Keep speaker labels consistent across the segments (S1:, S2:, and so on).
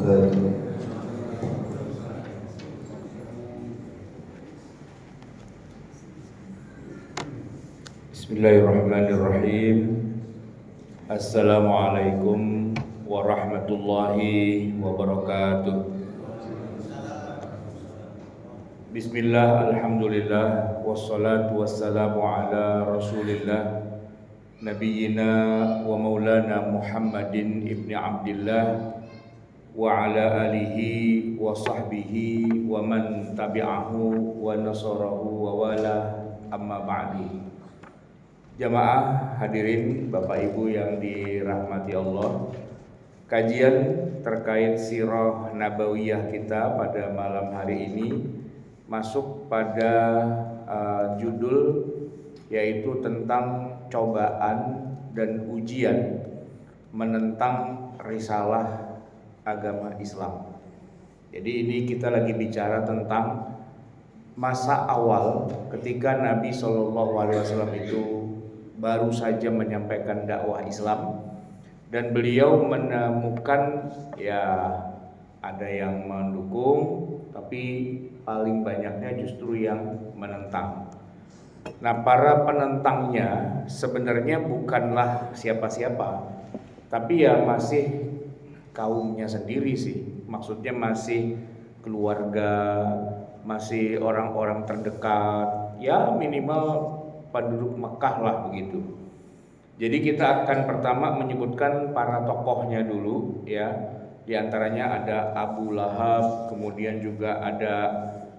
S1: wabarakatuh. Bismillahirrahmanirrahim. Assalamualaikum warahmatullahi wabarakatuh. Bismillah, alhamdulillah, wassalatu wassalamu ala rasulillah Nabiyyina wa maulana Muhammadin ibni Abdillah wa ala alihi wa sahbihi wa man tabi'ahu wa nasarahu wa wala, amma ba'di. Jamaah hadirin Bapak Ibu yang dirahmati Allah, kajian terkait sirah nabawiyah kita pada malam hari ini masuk pada judul yaitu tentang cobaan dan ujian menentang risalah agama Islam. Jadi ini kita lagi bicara tentang masa awal ketika Nabi SAW itu baru saja menyampaikan dakwah Islam dan beliau menemukan ya ada yang mendukung tapi paling banyaknya justru yang menentang. Nah, para penentangnya sebenarnya bukanlah siapa-siapa, tapi ya masih kaumnya sendiri sih. Maksudnya masih keluarga, masih orang-orang terdekat, ya minimal penduduk Mekah lah begitu. Jadi kita akan pertama menyebutkan para tokohnya dulu ya. Di antaranya ada Abu Lahab, kemudian juga ada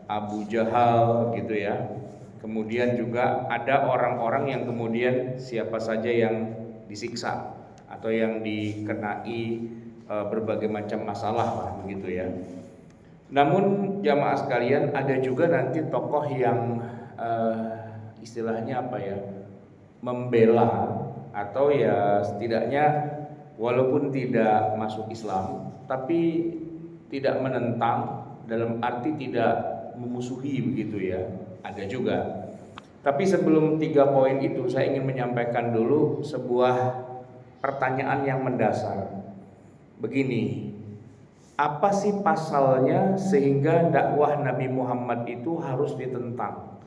S1: Abu Jahal gitu ya. Kemudian juga ada orang-orang yang kemudian siapa saja yang disiksa atau yang dikenai berbagai macam masalah lah begitu ya. Namun jamaah sekalian, ada juga nanti tokoh yang istilahnya apa ya, membela atau ya setidaknya walaupun tidak masuk Islam tapi tidak menentang dalam arti tidak memusuhi begitu ya, ada juga. Tapi sebelum 3 poin itu saya ingin menyampaikan dulu sebuah pertanyaan yang mendasar. Begini, apa sih pasalnya sehingga dakwah Nabi Muhammad itu harus ditentang?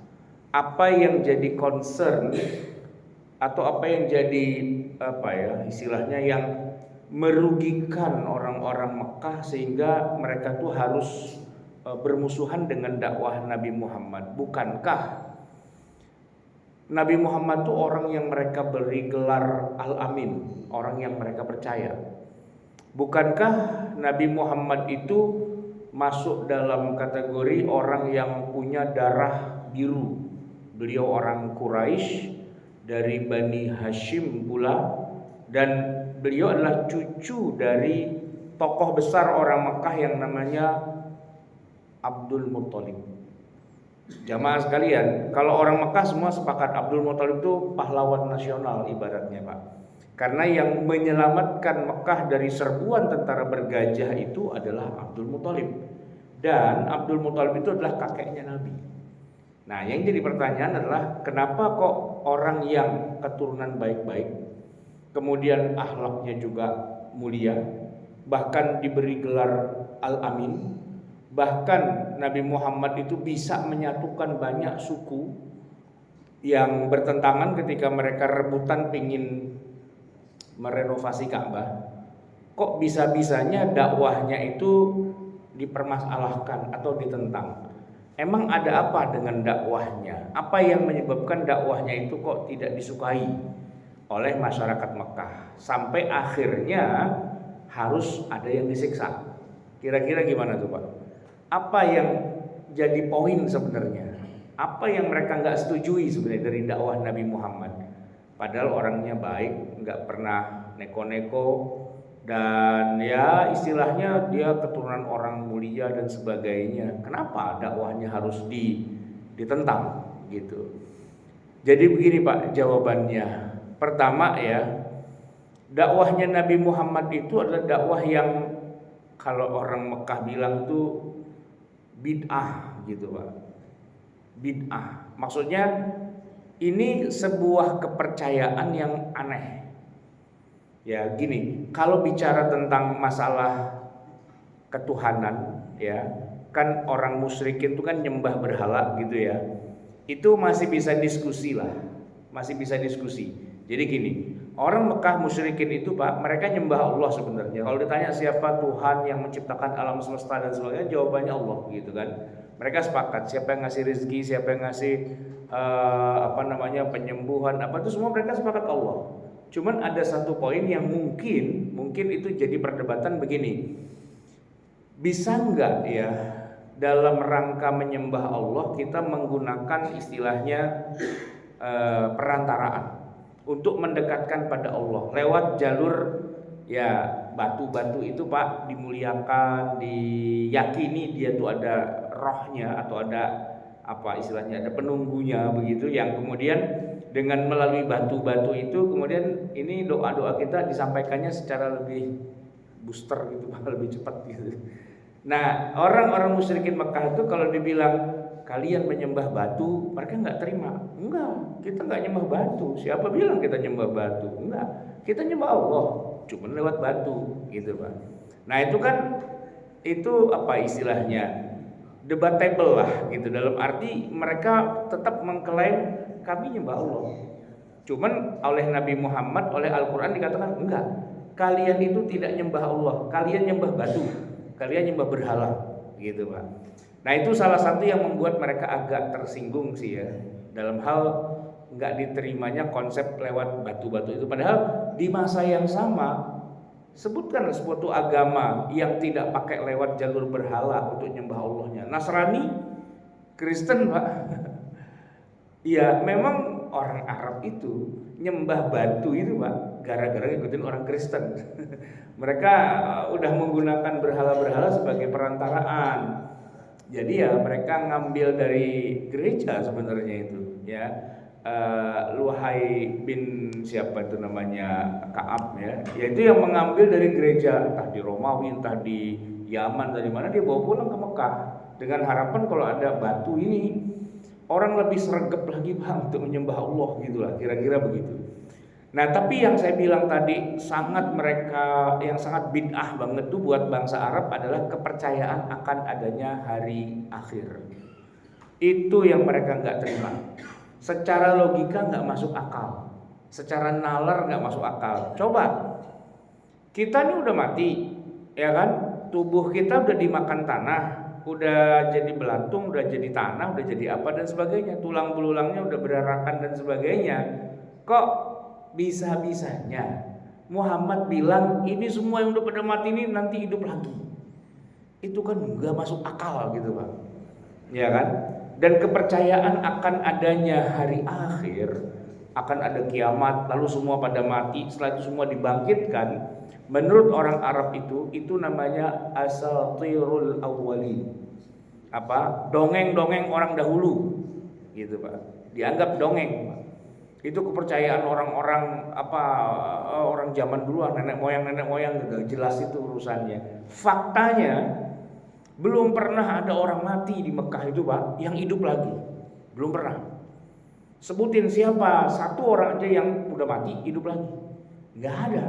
S1: Apa yang jadi concern atau apa yang jadi apa ya istilahnya yang merugikan orang-orang Mekah sehingga mereka tuh harus bermusuhan dengan dakwah Nabi Muhammad? Bukankah Nabi Muhammad tuh orang yang mereka beri gelar Al-Amin, orang yang mereka percaya? Bukankah Nabi Muhammad itu masuk dalam kategori orang yang punya darah biru? Beliau orang Quraisy dari Bani Hashim pula, dan beliau adalah cucu dari tokoh besar orang Mekah yang namanya Abdul Muthalib. Jamaah sekalian, kalau orang Mekah semua sepakat Abdul Muthalib itu pahlawan nasional ibaratnya Pak. Karena yang menyelamatkan Mekah dari serbuan tentara bergajah itu adalah Abdul Muthalib. Dan Abdul Muthalib itu adalah kakeknya Nabi. Nah, yang jadi pertanyaan adalah kenapa kok orang yang keturunan baik-baik, kemudian akhlaknya juga mulia, bahkan diberi gelar Al-Amin, bahkan Nabi Muhammad itu bisa menyatukan banyak suku yang bertentangan ketika mereka rebutan pingin merenovasi Ka'bah, kok bisa-bisanya dakwahnya itu dipermasalahkan atau ditentang? Emang ada apa dengan dakwahnya? Apa yang menyebabkan dakwahnya itu kok tidak disukai oleh masyarakat Mekah sampai akhirnya harus ada yang disiksa? Kira-kira gimana tuh Pak? Apa yang jadi poin sebenarnya? Apa yang mereka nggak setujui sebenarnya dari dakwah Nabi Muhammad? Padahal orangnya baik, nggak pernah neko-neko, dan ya istilahnya dia keturunan orang mulia dan sebagainya. Kenapa dakwahnya harus ditentang gitu? Jadi begini Pak jawabannya. Pertama ya, dakwahnya Nabi Muhammad itu adalah dakwah yang kalau orang Mekah bilang tuh bid'ah gitu Pak. Bid'ah. Maksudnya ini sebuah kepercayaan yang aneh. Ya gini, kalau bicara tentang masalah ketuhanan, ya. Kan orang musyrikin itu kan nyembah berhala gitu ya. Itu masih bisa diskusi lah. Masih bisa diskusi. Jadi gini, orang Mekah musyrikin itu Pak, mereka nyembah Allah sebenarnya. Kalau ditanya siapa Tuhan yang menciptakan alam semesta dan sebagainya, jawabannya Allah gitu kan. Mereka sepakat siapa yang ngasih rezeki, siapa yang ngasih penyembuhan, apa itu semua mereka sepakat Allah. Cuman ada satu poin yang mungkin itu jadi perdebatan begini. Bisa enggak ya dalam rangka menyembah Allah kita menggunakan istilahnya perantaraan untuk mendekatkan pada Allah lewat jalur ya batu-batu itu Pak dimuliakan, diyakini dia tuh ada rohnya atau ada apa istilahnya ada penunggunya begitu yang kemudian dengan melalui batu-batu itu kemudian ini doa-doa kita disampaikannya secara lebih booster gitu Pak, lebih cepat gitu. Nah, orang-orang musyrikin Mekah itu kalau dibilang kalian menyembah batu, mereka nggak terima. Enggak, kita nggak nyembah batu. Siapa bilang kita nyembah batu? Enggak, kita nyembah Allah, cuma lewat batu, gitu Pak. Nah itu kan itu apa istilahnya debatable lah, gitu. Dalam arti mereka tetap mengklaim kami nyembah Allah. Cuman oleh Nabi Muhammad, oleh Al-Quran dikatakan enggak. Kalian itu tidak nyembah Allah, kalian nyembah batu. Kalian nyembah berhala, gitu Pak. Nah itu salah satu yang membuat mereka agak tersinggung sih ya, dalam hal nggak diterimanya konsep lewat batu-batu itu. Padahal di masa yang sama sebutkan suatu agama yang tidak pakai lewat jalur berhala untuk nyembah Allahnya. Nasrani, Kristen Pak. Ya memang orang Arab itu nyembah batu itu Pak gara-gara ngikutin orang Kristen. Mereka udah menggunakan berhala-berhala sebagai perantaraan. Jadi ya mereka ngambil dari gereja sebenarnya itu ya. Luhai bin siapa itu namanya Kaab ya. Yaitu yang mengambil dari gereja entah di Romawi, entah di Yaman, dari mana dia bawa pulang ke Mekah dengan harapan kalau ada batu ini orang lebih sregep lagi Pak untuk menyembah Allah gitulah kira-kira begitu. Nah tapi yang saya bilang tadi sangat mereka yang sangat bid'ah banget tuh buat bangsa Arab adalah kepercayaan akan adanya hari akhir. Itu yang mereka nggak terima. Secara logika nggak masuk akal, secara nalar nggak masuk akal. Coba kita ini udah mati, ya kan? Tubuh kita udah dimakan tanah, udah jadi belatung, udah jadi tanah, udah jadi apa dan sebagainya. Tulang belulangnya udah berarakan dan sebagainya. Kok bisa-bisanya Muhammad bilang ini semua yang udah pada mati ini nanti hidup lagi? Itu kan nggak masuk akal gitu Pak, ya kan? Dan kepercayaan akan adanya hari akhir, akan ada kiamat, lalu semua pada mati, setelah itu semua dibangkitkan. Menurut orang Arab itu namanya asatirul awwalin. Apa? Dongeng-dongeng orang dahulu. Gitu, Pak. Dianggap dongeng, Pak. Itu kepercayaan orang-orang orang zaman dulu, nenek moyang gitu. Jelas itu urusannya. Faktanya belum pernah ada orang mati di Mekah itu Pak yang hidup lagi. Belum pernah. Sebutin siapa satu orang aja yang udah mati hidup lagi. Nggak ada.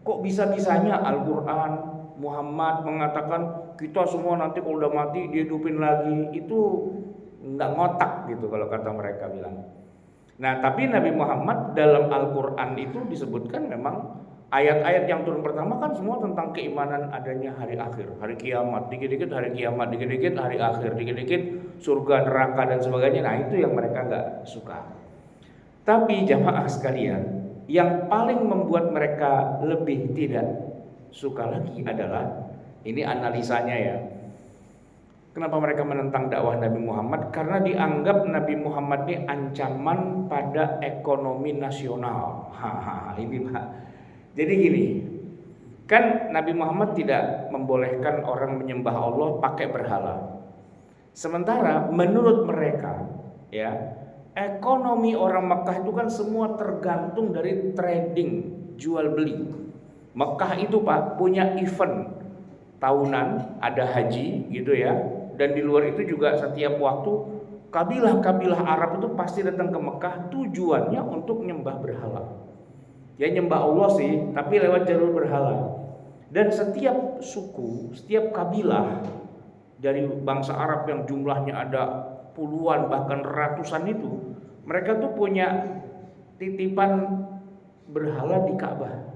S1: Kok bisa-bisanya Al-Quran Muhammad mengatakan kita semua nanti kalau udah mati dihidupin lagi? Itu nggak ngotak gitu kalau kata mereka bilang. Nah tapi Nabi Muhammad dalam Al-Quran itu disebutkan memang ayat-ayat yang turun pertama kan semua tentang keimanan adanya hari akhir, hari kiamat, dikit-dikit hari kiamat, dikit-dikit hari akhir, dikit-dikit surga, neraka dan sebagainya. Nah itu yang mereka nggak suka. Tapi jamaah sekalian, yang paling membuat mereka lebih tidak suka lagi adalah ini analisanya ya. Kenapa mereka menentang dakwah Nabi Muhammad? Karena dianggap Nabi Muhammad ini ancaman pada ekonomi nasional. Ini Pak. Jadi gini, kan Nabi Muhammad tidak membolehkan orang menyembah Allah pakai berhala. Sementara menurut mereka, ya, ekonomi orang Mekah itu kan semua tergantung dari trading, jual beli. Mekah itu Pak punya event tahunan, ada haji gitu ya. Dan di luar itu juga setiap waktu kabilah-kabilah Arab itu pasti datang ke Mekah tujuannya untuk nyembah berhala. Ya nyembah Allah sih, tapi lewat jalur berhala. Dan setiap suku, setiap kabilah dari bangsa Arab yang jumlahnya ada puluhan bahkan ratusan itu, mereka tuh punya titipan berhala di Ka'bah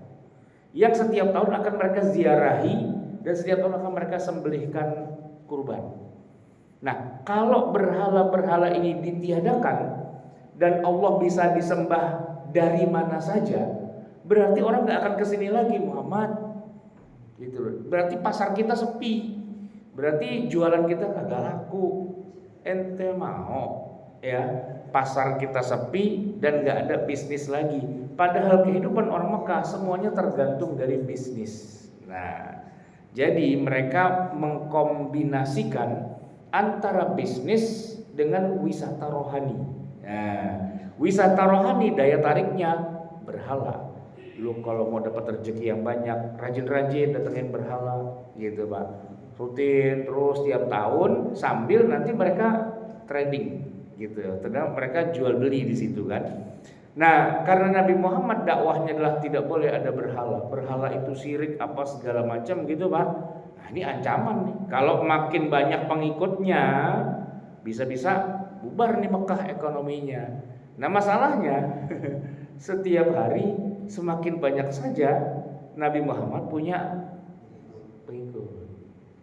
S1: yang setiap tahun akan mereka ziarahi dan setiap tahun akan mereka sembelihkan kurban. Nah, kalau berhala-berhala ini ditiadakan dan Allah bisa disembah dari mana saja, berarti orang nggak akan kesini lagi Muhammad. Gitu. Berarti pasar kita sepi. Berarti jualan kita kagak laku. Ente mau ya pasar kita sepi dan nggak ada bisnis lagi. Padahal kehidupan orang Mekah semuanya tergantung dari bisnis. Nah, jadi mereka mengkombinasikan antara bisnis dengan wisata rohani. Nah, wisata rohani daya tariknya berhala. Lu kalau mau dapat rezeki yang banyak, rajin-rajin datengin berhala, gitu Pak. Rutin terus tiap tahun sambil nanti mereka trading, gitu. Terus mereka jual beli di situ kan. Nah, karena Nabi Muhammad dakwahnya adalah tidak boleh ada berhala. Berhala itu syirik apa segala macam gitu Pak. Nah, ini ancaman nih. Kalau makin banyak pengikutnya, bisa-bisa bubar nih Mekah ekonominya. Nah, masalahnya setiap hari semakin banyak saja Nabi Muhammad punya pengikut.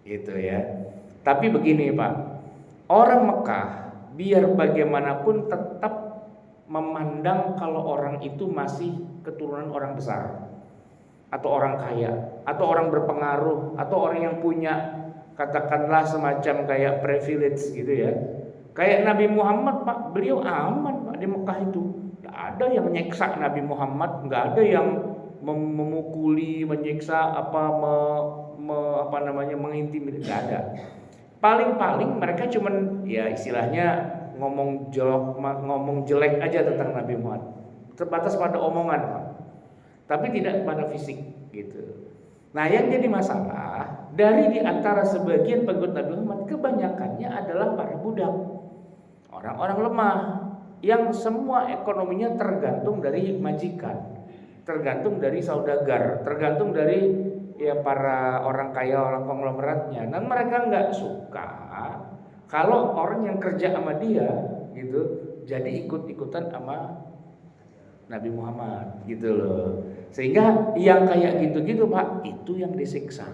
S1: Gitu ya. Tapi begini Pak, orang Mekah biar bagaimanapun tetap memandang kalau orang itu masih keturunan orang besar atau orang kaya atau orang berpengaruh atau orang yang punya katakanlah semacam kayak privilege gitu ya. Kayak Nabi Muhammad Pak, beliau aman Pak di Mekah itu. Gak ada yang menyiksa Nabi Muhammad, gak ada yang memukuli, menyiksa mengintimidasi, gak ada. Paling-paling mereka cuman ya istilahnya ngomong jelek aja tentang Nabi Muhammad. Terbatas pada omongan Pak. Tapi tidak pada fisik gitu. Nah, yang jadi masalah dari di antara sebagian pengikut Nabi Muhammad kebanyakannya adalah para budak. Orang-orang lemah yang semua ekonominya tergantung dari majikan, tergantung dari saudagar, tergantung dari ya para orang kaya, orang konglomeratnya. Dan mereka nggak suka kalau orang yang kerja sama dia gitu jadi ikut-ikutan sama Nabi Muhammad gitu loh. Sehingga yang kayak gitu-gitu Pak, itu yang disiksa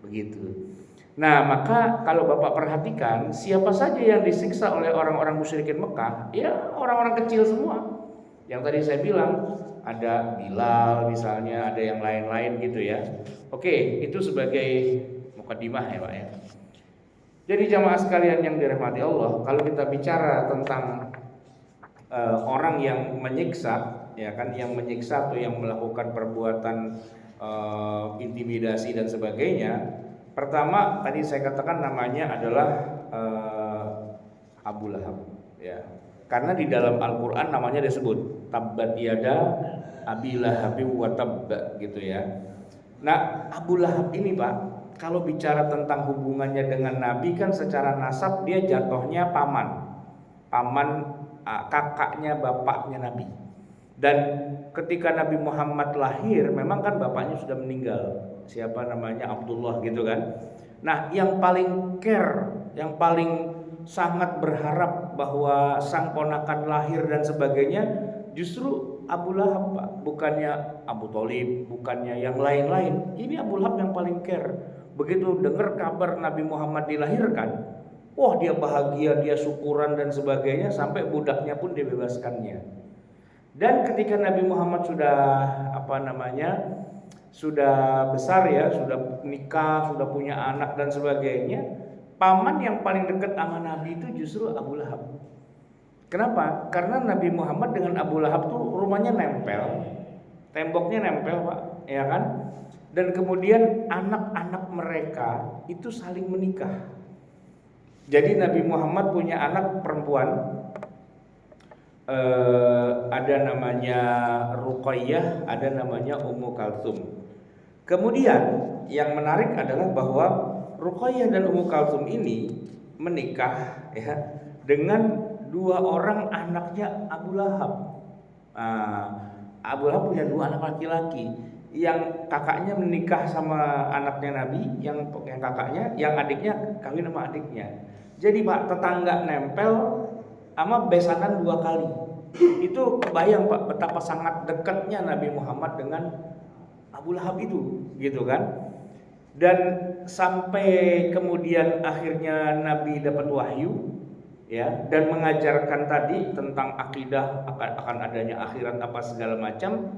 S1: begitu. Nah, maka kalau Bapak perhatikan siapa saja yang disiksa oleh orang-orang musyrikin Mekah, ya orang-orang kecil semua. Yang tadi saya bilang ada Bilal misalnya, ada yang lain-lain gitu ya. Oke, itu sebagai mukadimah ya Pak ya. Jadi jamaah sekalian yang dirahmati Allah, kalau kita bicara tentang orang yang menyiksa, ya kan, yang menyiksa atau yang melakukan perbuatan intimidasi dan sebagainya, pertama tadi saya katakan namanya adalah Abu Lahab, ya. Karena di dalam Al-Qur'an namanya disebut tabbat yada Abi Lahab wa tabb gitu ya. Nah, Abu Lahab ini Pak, kalau bicara tentang hubungannya dengan Nabi kan secara nasab dia jatuhnya paman kakaknya bapaknya Nabi. Dan ketika Nabi Muhammad lahir memang kan bapaknya sudah meninggal, siapa namanya Abdullah gitu kan. Nah, yang paling care, yang paling sangat berharap bahwa sang ponakan lahir dan sebagainya justru Abu Lahab Pak, bukannya Abu Thalib, bukannya yang lain-lain. Ini Abu Lahab yang paling care. Begitu dengar kabar Nabi Muhammad dilahirkan, wah dia bahagia, dia syukuran dan sebagainya, sampai budaknya pun dibebaskannya. Dan ketika Nabi Muhammad sudah besar ya, sudah nikah, sudah punya anak dan sebagainya, paman yang paling dekat sama Nabi itu justru Abu Lahab. Kenapa? Karena Nabi Muhammad dengan Abu Lahab tuh rumahnya nempel, temboknya nempel Pak, ya kan? Dan kemudian anak-anak mereka itu saling menikah. Jadi Nabi Muhammad punya anak perempuan, ada namanya Ruqayyah, ada namanya Ummu Kalthum. Kemudian yang menarik adalah bahwa Ruqayyah dan Ummu Kalthum ini menikah ya dengan dua orang anaknya Abu Lahab. Abu Lahab punya dua anak laki-laki. yang kakaknya menikah sama anaknya Nabi, yang kakaknya, yang adiknya kawin sama adiknya. Jadi Pak, tetangga nempel sama besanan 2 kali. Itu kebayang Pak betapa sangat dekatnya Nabi Muhammad dengan Abu Lahab itu, gitu kan? Dan sampai kemudian akhirnya Nabi dapat wahyu, ya, dan mengajarkan tadi tentang akidah akan adanya akhirat apa segala macam,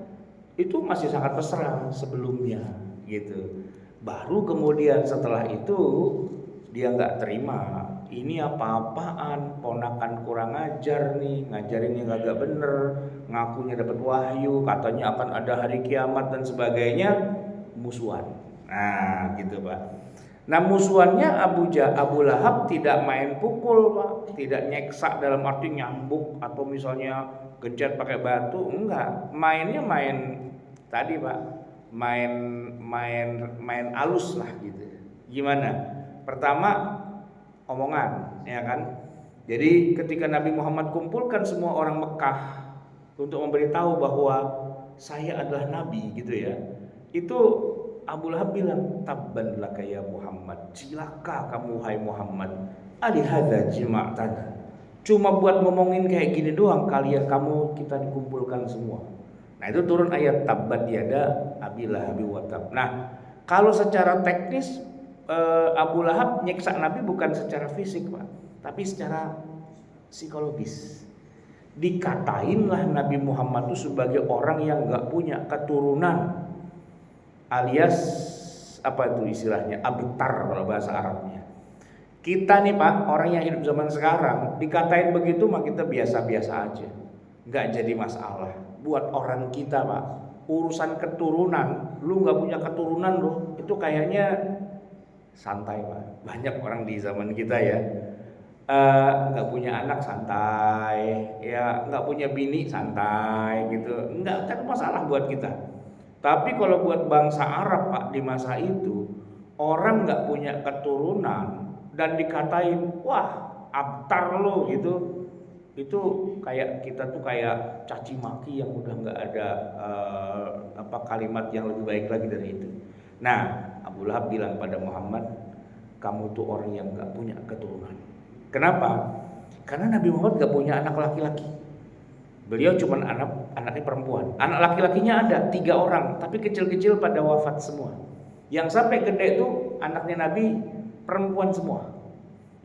S1: itu masih sangat mesra sebelumnya, gitu. Baru kemudian setelah itu dia nggak terima, ini apa-apaan, ponakan kurang ajar nih, ngajarinnya agak bener, ngakunya dapat wahyu, katanya akan ada hari kiamat dan sebagainya, musuhan. Nah, gitu Pak. Nah, musuhannya Abu Lahab tidak main pukul Pak, tidak nyeksa dalam arti nyambuk atau misalnya gencet pakai batu, enggak. Mainnya main tadi Pak, main alus lah gitu. Gimana? Pertama, omongan, ya kan? Jadi ketika Nabi Muhammad kumpulkan semua orang Mekah untuk memberitahu bahwa saya adalah nabi gitu ya. Itu Abu Lahab bilang, tabban laka ya Muhammad, cilaka kamu hai Muhammad, alihadza jima'tana. Cuma buat ngomongin kayak gini doang kamu kita dikumpulkan semua. Nah, itu turun ayat tabbat yada Abi Lahab wa tab. Nah, kalau secara teknis Abu Lahab nyiksa Nabi bukan secara fisik Pak, tapi secara psikologis. Dikatainlah Nabi Muhammad itu sebagai orang yang gak punya keturunan, alias apa itu istilahnya, abtar kalau bahasa Arabnya. Kita nih Pak, orang yang hidup zaman sekarang dikatain begitu mah kita biasa-biasa aja, gak jadi masalah. Buat orang kita Pak, urusan keturunan, lu gak punya keturunan loh, itu kayaknya santai Pak. Banyak orang di zaman kita ya, nggak punya anak santai, ya nggak punya bini santai gitu, nggak ada masalah buat kita. Tapi kalau buat bangsa Arab Pak di masa itu, orang nggak punya keturunan dan dikatain wah abtar lo gitu, itu kayak kita tuh kayak caci maki yang udah nggak ada kalimat yang lebih baik lagi dari itu. Nah, Abu Lahab bilang pada Muhammad, kamu tuh orang yang gak punya keturunan. Kenapa? Karena Nabi Muhammad gak punya anak laki-laki. Beliau cuma anaknya perempuan. Anak laki-lakinya ada 3 orang, tapi kecil-kecil pada wafat semua. Yang sampai gede itu anaknya Nabi perempuan semua.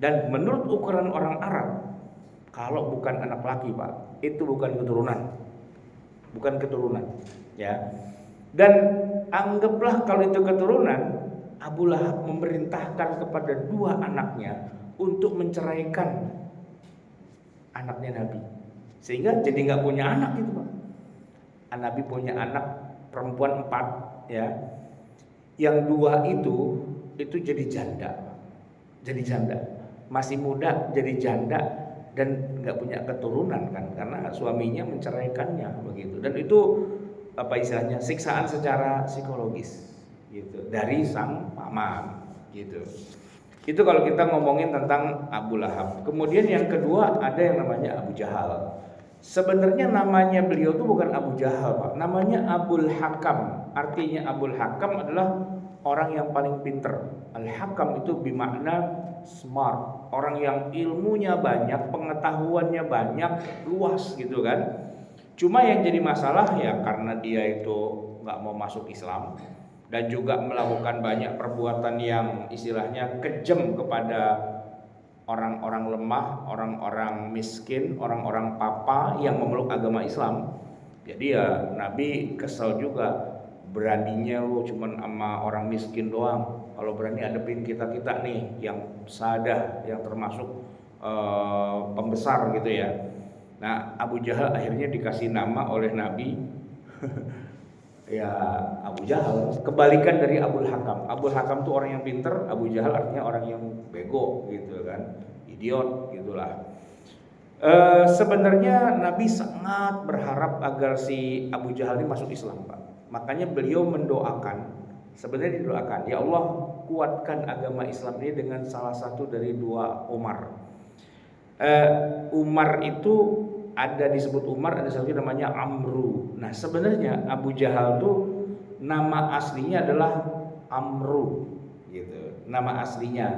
S1: Dan menurut ukuran orang Arab, kalau bukan anak laki Pak, itu bukan keturunan. Bukan keturunan, ya. Dan anggaplah kalau itu keturunan, Abu Lahab memerintahkan kepada 2 anaknya untuk menceraikan anaknya Nabi, sehingga jadi nggak punya anak gitu Pak. Nabi punya anak perempuan 4, ya. Yang 2 itu jadi janda, masih muda jadi janda dan nggak punya keturunan kan, karena suaminya menceraikannya begitu. Dan itu apa istilahnya, siksaan secara psikologis gitu dari sang paman gitu. Itu kalau kita ngomongin tentang Abu Lahab. Kemudian yang kedua ada yang namanya Abu Jahal. Sebenarnya namanya beliau itu bukan Abu Jahal Pak, namanya Abul Hakam. Artinya Abul Hakam adalah orang yang paling pinter. Al-Hakam itu bermakna smart, orang yang ilmunya banyak, pengetahuannya banyak, luas gitu kan. Cuma yang jadi masalah ya karena dia itu nggak mau masuk Islam dan juga melakukan banyak perbuatan yang istilahnya kejam kepada orang-orang lemah, orang-orang miskin, orang-orang papa yang memeluk agama Islam. Jadi ya Nabi kesel juga, beraninya lu cuman sama orang miskin doang. Kalau berani hadepin kita-kita nih yang sadah, yang termasuk pembesar gitu ya. Nah, Abu Jahal akhirnya dikasih nama oleh Nabi ya Abu Jahal, kebalikan dari Abul Hakam. Abul Hakam tuh orang yang pinter, Abu Jahal artinya orang yang bego gitu kan, idiot gitulah. Sebenarnya Nabi sangat berharap agar si Abu Jahal ini masuk Islam Pak. Makanya beliau mendoakan, sebenarnya didoakan, ya Allah kuatkan agama Islam ini dengan salah satu dari 2 Umar. Umar itu ada disebut Umar, ada satu namanya Amru. Nah sebenarnya Abu Jahal tuh nama aslinya adalah Amru gitu. Nama aslinya.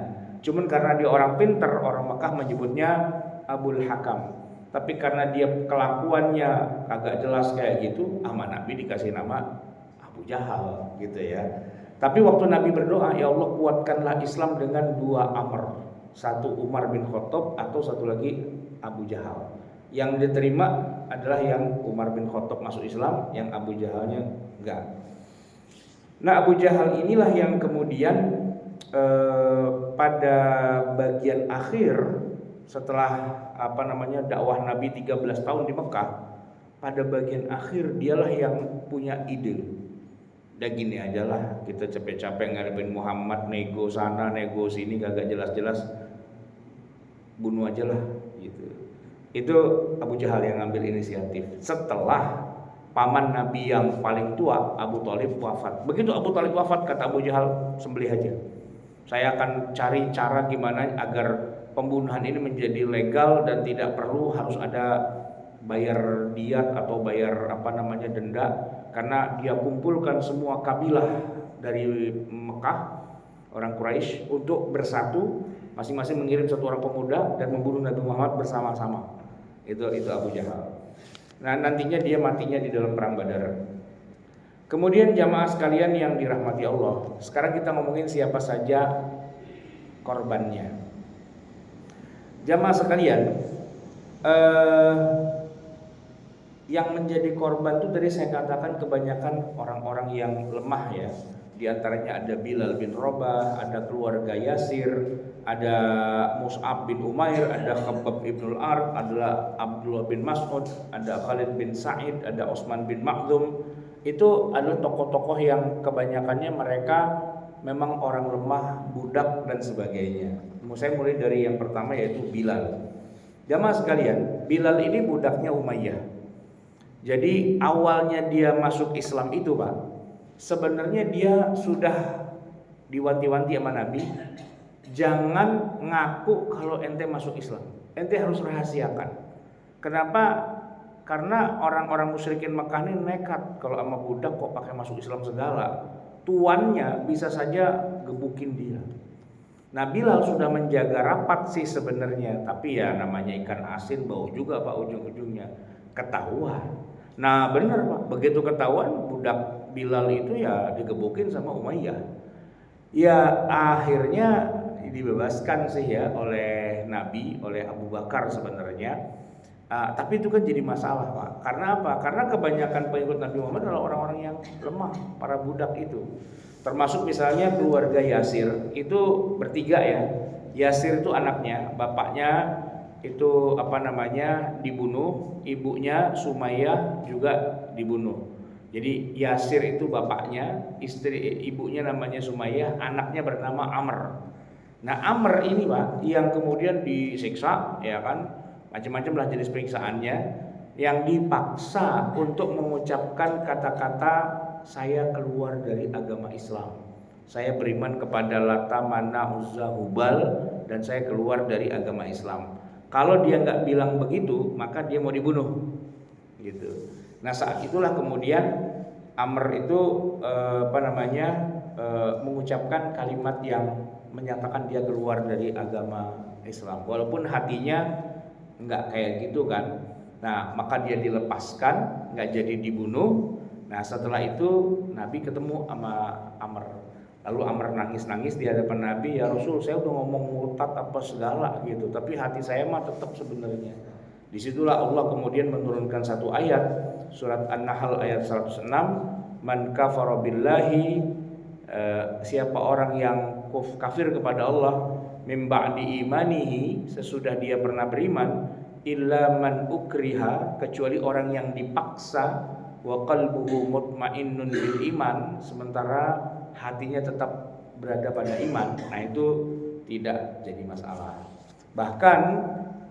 S1: Cuman karena dia orang pinter, orang Mekah menyebutnya Abul Hakam. Tapi karena dia kelakuannya agak jelas kayak gitu, sama Nabi dikasih nama Abu Jahal gitu ya. Tapi waktu Nabi berdoa, ya Allah kuatkanlah Islam dengan 2 Amr. Satu Umar bin Khattab atau satu lagi Abu Jahal. Yang diterima adalah yang Umar bin Khattab masuk Islam, yang Abu Jahalnya enggak. Nah, Abu Jahal inilah yang kemudian pada bagian akhir setelah dakwah Nabi 13 tahun di Mekah, pada bagian akhir dialah yang punya ide. Udah gini aja lah, kita capek-capek ngadepin Muhammad, nego sana nego sini kagak jelas-jelas, bunuh aja lah gitu. Itu Abu Jahal yang ngambil inisiatif setelah paman Nabi yang paling tua Abu Thalib wafat. Begitu Abu Thalib wafat, kata Abu Jahal, sembelih aja. Saya akan cari cara gimana agar pembunuhan ini menjadi legal dan tidak perlu harus ada bayar diat atau bayar denda, karena dia kumpulkan semua kabilah dari Mekah, orang Quraisy, untuk bersatu, masing-masing mengirim 1 orang pemuda dan membunuh Nabi Muhammad bersama-sama. Itu Abu Jahal. Nah, nantinya dia matinya di dalam perang Badar. Kemudian jamaah sekalian yang dirahmati Allah, sekarang kita ngomongin siapa saja korbannya. Jamaah sekalian, yang menjadi korban itu tadi saya katakan kebanyakan orang-orang yang lemah ya. Di antaranya ada Bilal bin Rabah, ada keluarga Yasir, ada Mus'ab bin Umair, ada Khabbab ibnul Ard, ada Abdullah bin Mas'ud, ada Khalid bin Sa'id, ada Utsman bin Makhzum. Itu adalah tokoh-tokoh yang kebanyakannya mereka memang orang lemah, budak dan sebagainya. Saya mulai dari yang pertama yaitu Bilal. Jamaah sekalian, Bilal ini budaknya Umayyah. Jadi awalnya dia masuk Islam itu Pak, sebenarnya dia sudah diwanti-wanti sama Nabi, jangan ngaku kalau ente masuk Islam, ente harus rahasiakan. Kenapa? Karena orang-orang musyrikin Mekah ini nekat, kalau sama budak kok pakai masuk Islam segala, tuannya bisa saja gebukin dia. Nah, Bilal sudah menjaga rapat sih sebenarnya, tapi ya namanya ikan asin bau juga Pak, ujung-ujungnya ketahuan. Nah benar Pak, begitu ketahuan budak Bilal itu ya digebukin sama Umayyah. Ya akhirnya dibebaskan sih ya oleh Nabi, oleh Abu Bakar sebenarnya. Tapi itu kan jadi masalah Pak. Karena apa? Karena kebanyakan pengikut Nabi Muhammad adalah orang-orang yang lemah, para budak itu. Termasuk misalnya keluarga Yasir, itu bertiga ya. Yasir itu anaknya, bapaknya itu dibunuh, ibunya Sumayyah juga dibunuh. Jadi Yasir itu bapaknya, ibunya namanya Sumayyah, anaknya bernama Amr. Nah Amr ini Pak yang kemudian disiksa ya kan, macam-macam lah jenis periksaannya, yang dipaksa untuk mengucapkan kata-kata saya keluar dari agama Islam, saya beriman kepada Lata, Mana, Uzza, Hubal, dan saya keluar dari agama Islam. Kalau dia nggak bilang begitu, maka dia mau dibunuh, gitu. Nah saat itulah kemudian Amr itu mengucapkan kalimat yang menyatakan dia keluar dari agama Islam, walaupun hatinya nggak kayak gitu kan. Nah maka dia dilepaskan, nggak jadi dibunuh. Nah setelah itu Nabi ketemu sama Amr. Lalu Amr nangis-nangis di hadapan Nabi, ya Rasul, saya udah ngomong murtad apa segala gitu, tapi hati saya mah tetap sebenarnya. Disitulah Allah kemudian menurunkan satu ayat, surat An-Nahl ayat 106, man kafara billahi, siapa orang yang kafir kepada Allah, mim ba'di imanihi, sesudah dia pernah beriman, illa man ukriha, kecuali orang yang dipaksa, wa qalbuhu mutmainnun bil iman, sementara hatinya tetap berada pada iman. Nah itu tidak jadi masalah. Bahkan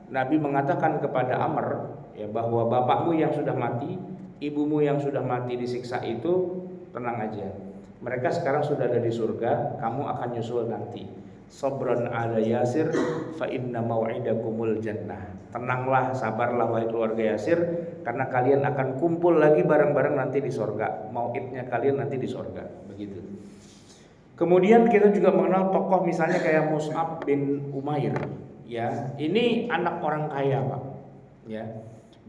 S1: Nabi mengatakan kepada Amr ya, bahwa bapakmu yang sudah mati, ibumu yang sudah mati disiksa itu tenang aja, mereka sekarang sudah ada di surga, kamu akan nyusul nanti. sabran ala Yasir fa inna mau'idakumul jannah. Tenanglah, sabarlah wahai keluarga Yasir, karena kalian akan kumpul lagi bareng-bareng nanti di sorga. Mau'idnya kalian nanti di sorga. Begitu. Kemudian kita juga mengenal tokoh misalnya kayak Mus'ab bin Umair. Ya, ini anak orang kaya, Pak. Ya,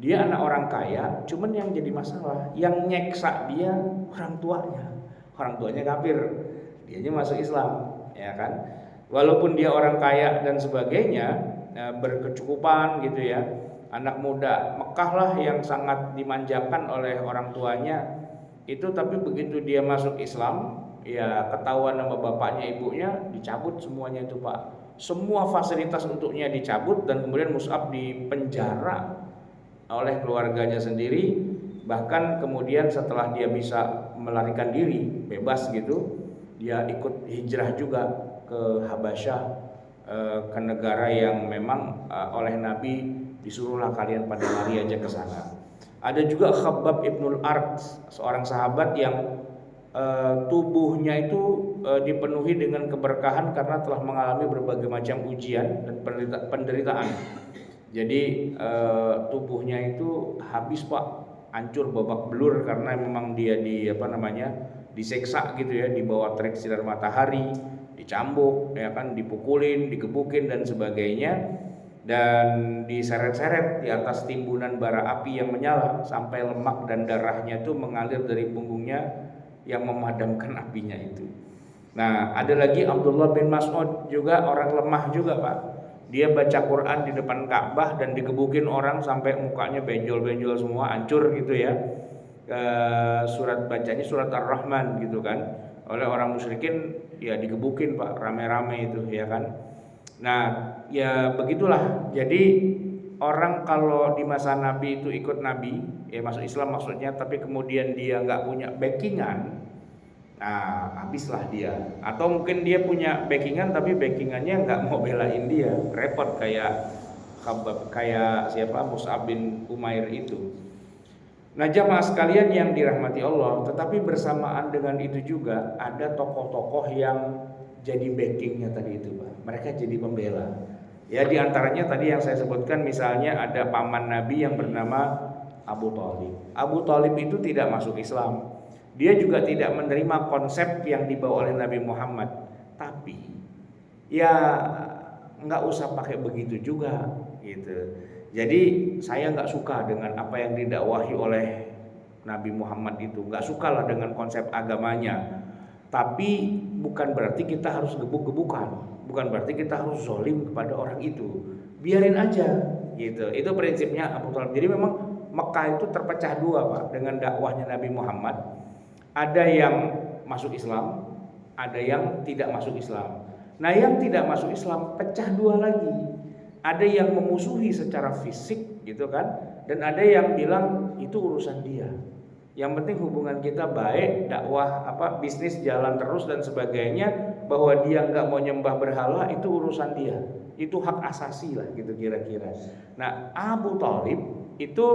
S1: dia anak orang kaya, cuman yang jadi masalah, yang nyeksa dia orang tuanya. Orang tuanya kafir, dianya masuk Islam, ya kan? Walaupun dia orang kaya dan sebagainya, berkecukupan gitu ya, anak muda Mekah lah yang sangat dimanjakan oleh orang tuanya itu, tapi begitu dia masuk Islam, ya ketahuan sama bapaknya ibunya, dicabut semuanya itu, Pak. Semua fasilitas untuknya dicabut dan kemudian Mus'ab dipenjara oleh keluarganya sendiri. Bahkan kemudian setelah dia bisa melarikan diri bebas gitu, dia ikut hijrah juga ke Habasyah, ke negara yang memang oleh Nabi disuruhlah kalian pada lari aja ke sana. Ada juga Khabbab ibnul Arat, seorang sahabat yang tubuhnya itu dipenuhi dengan keberkahan karena telah mengalami berbagai macam ujian dan penderitaan. Jadi tubuhnya itu habis, Pak, hancur babak belur karena memang dia diseksa gitu ya, di bawah terik sinar matahari, dicambuk, ya kan, dipukulin, digebukin dan sebagainya, dan diseret-seret di atas timbunan bara api yang menyala sampai lemak dan darahnya itu mengalir dari punggungnya yang memadamkan apinya itu. Nah, ada lagi Abdullah bin Mas'ud, juga orang lemah juga, Pak. Dia baca Quran di depan Ka'bah dan digebukin orang sampai mukanya benjol-benjol semua, hancur gitu ya. Surat bacanya surat Ar-Rahman gitu kan. Oleh orang musyrikin ya digebukin, Pak, rame-rame itu ya kan. Nah, ya begitulah. Jadi orang kalau di masa Nabi itu ikut Nabi, ya masuk Islam maksudnya, tapi kemudian dia nggak punya backingan, nah habislah dia. Atau mungkin dia punya backingan tapi backingannya nggak mau belain dia, repot kayak Mus'ab bin Umair itu. Nah, jamaah sekalian yang dirahmati Allah, tetapi bersamaan dengan itu juga ada tokoh-tokoh yang jadi backingnya tadi itu, Pak. Mereka jadi pembela. Ya, di antaranya tadi yang saya sebutkan, misalnya ada paman Nabi yang bernama Abu Thalib. Abu Thalib itu tidak masuk Islam. Dia juga tidak menerima konsep yang dibawa oleh Nabi Muhammad. Tapi ya nggak usah pakai begitu juga gitu. Jadi saya nggak suka dengan apa yang didakwahi oleh Nabi Muhammad itu. Nggak suka lah dengan konsep agamanya. Tapi bukan berarti kita harus gebuk-gebukan. Bukan berarti kita harus zolim kepada orang itu. Biarin aja gitu. Itu prinsipnya Abu Thalib. Jadi memang Mekah itu terpecah dua, Pak, dengan dakwahnya Nabi Muhammad. Ada yang masuk Islam, ada yang tidak masuk Islam. Nah, yang tidak masuk Islam pecah dua lagi. Ada yang memusuhi secara fisik gitu kan, dan ada yang bilang itu urusan dia. Yang penting hubungan kita baik, dakwah bisnis jalan terus dan sebagainya, bahwa dia nggak mau nyembah berhala itu urusan dia. Itu hak asasi lah gitu kira-kira. Nah, Abu Thalib itu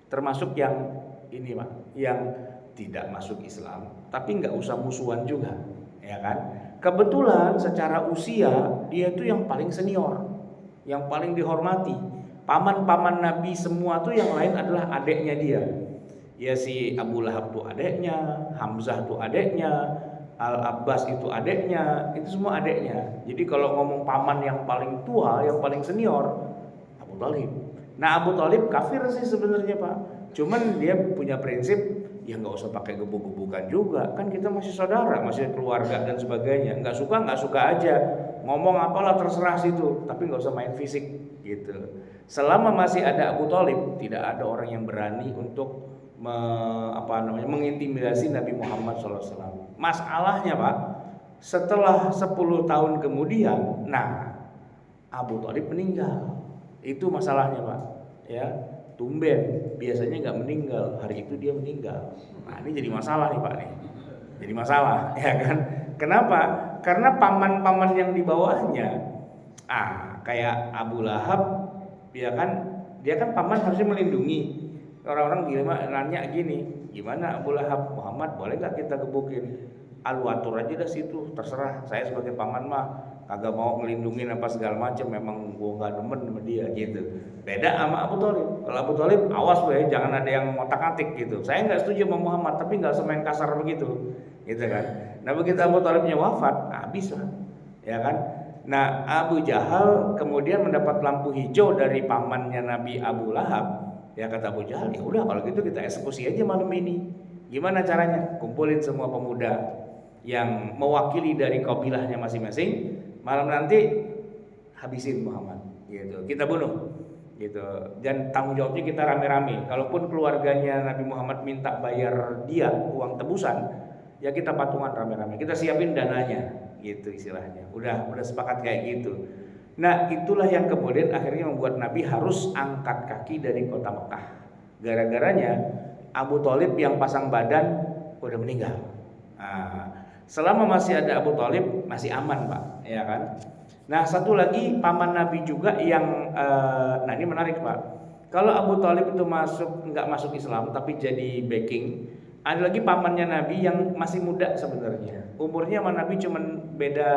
S1: termasuk yang ini, Pak, yang tidak masuk Islam, tapi nggak usah musuhan juga, ya kan? Kebetulan secara usia dia itu yang paling senior, yang paling dihormati. Paman-paman Nabi semua tuh yang lain adalah adeknya dia. Ya, si Abu Lahab tuh adeknya, Hamzah tuh adeknya, Al-Abbas itu adeknya, itu semua adeknya. Jadi kalau ngomong paman yang paling tua, yang paling senior, Abu Thalib. Nah, Abu Thalib kafir sih sebenarnya, Pak. Cuman dia punya prinsip, ya nggak usah pakai gebuk-gebukan juga, kan kita masih saudara, masih keluarga dan sebagainya. Nggak suka aja, ngomong apalah terserah situ, tapi nggak usah main fisik gitu. Selama masih ada Abu Thalib, tidak ada orang yang berani untuk mengintimidasi Nabi Muhammad SAW. Masalahnya, Pak, setelah 10 tahun kemudian, nah Abu Thalib meninggal. Itu masalahnya, Pak. Ya, tumben biasanya nggak meninggal, hari itu dia meninggal. Nah, ini jadi masalah nih, Pak nih. Jadi masalah, ya kan? Kenapa? Karena paman-paman yang di bawahnya, kayak Abu Lahab, ya kan? Dia kan paman harusnya melindungi. Orang-orang nanya gini, gimana Abu Lahab, Muhammad boleh nggak kita gebukin? lu atur aja dah situ, terserah. Saya sebagai paman mah kagak mau ngelindungin apa segala macam, memang gua nggak demen sama dia gitu. Beda sama Abu Thalib. Kalau Abu Thalib, awas lu ya, jangan ada yang ngotak-atik gitu. Saya nggak setuju sama Muhammad, tapi nggak semain kasar begitu, gitu kan. Nah begitu Abu Thalibnya wafat, habis lah, ya kan. Nah Abu Jahal kemudian mendapat lampu hijau dari pamannya Nabi Abu Lahab. Ya kata Abu Jahal, ya udah kalau gitu kita eksekusi aja malam ini. Gimana caranya? Kumpulin semua pemuda yang mewakili dari kabilahnya masing-masing, malam nanti habisin Muhammad gitu, kita bunuh gitu. Dan tanggung jawabnya kita rame-rame. Kalaupun keluarganya Nabi Muhammad minta bayar dia uang tebusan, ya kita patungan rame-rame, kita siapin dananya gitu istilahnya. Udah sepakat kayak gitu. Nah itulah yang kemudian akhirnya membuat Nabi harus angkat kaki dari kota Mekah. Gara-garanya Abu Thalib yang pasang badan udah meninggal. Nah, selama masih ada Abu Thalib masih aman Pak, ya kan. Nah satu lagi paman Nabi juga yang nah ini menarik Pak. Kalau Abu Thalib itu nggak masuk Islam tapi jadi backing, ada lagi pamannya Nabi yang masih muda sebenarnya. Umurnya sama Nabi cuman beda